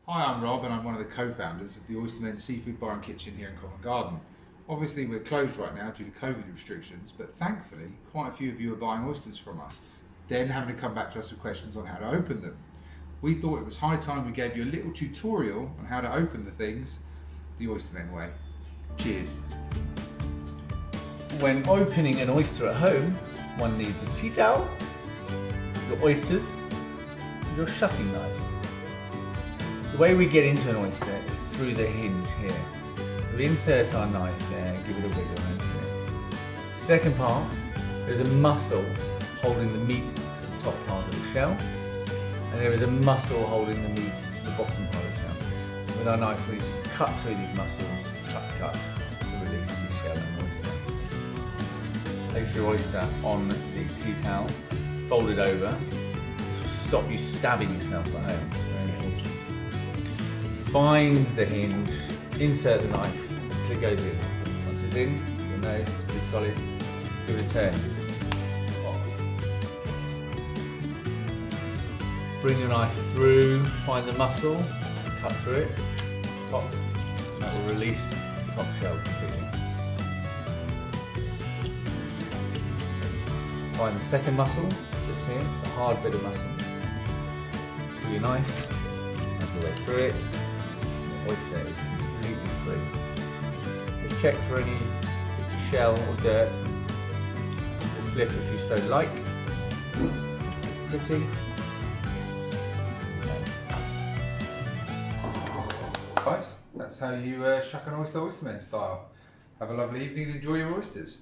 Hi, I'm Rob and I'm one of the co-founders of the Oystermen Seafood Bar and Kitchen here in Covent Garden. Obviously we're closed right now due to COVID restrictions, but thankfully quite a few of you are buying oysters from us, then having to come back to us with questions on how to open them. We thought it was high time we gave you a little tutorial on how to open the things the Oystermen way. Cheers. When opening an oyster at home, one needs a tea towel, your oysters, and your shucking knife. The way we get into an oyster is through the hinge here. We insert our knife there, give it a wiggle around here. Second part, there's a muscle holding the meat to the top part of the shell, and there is a muscle holding the meat to the bottom part of the shell. With our knife, we cut through these muscles, cut, to release the shell and oyster. Place your oyster on the tea towel, fold it over, to stop you stabbing yourself at home. Very important. Find the hinge, insert the knife until it goes in. Once it's in, you'll know it's pretty solid. Give it a turn. Bring your knife through, find the muscle, cut through it, pop. That will release the top shell completely. Find the second muscle, it's just here, it's a hard bit of muscle. Pull your knife, make your way through it. The oyster is completely free. Just check for any bits of shell or dirt. We'll flip if you so like. Pretty. Guys, that's how you shuck an oyster Oystermen style. Have a lovely evening and enjoy your oysters.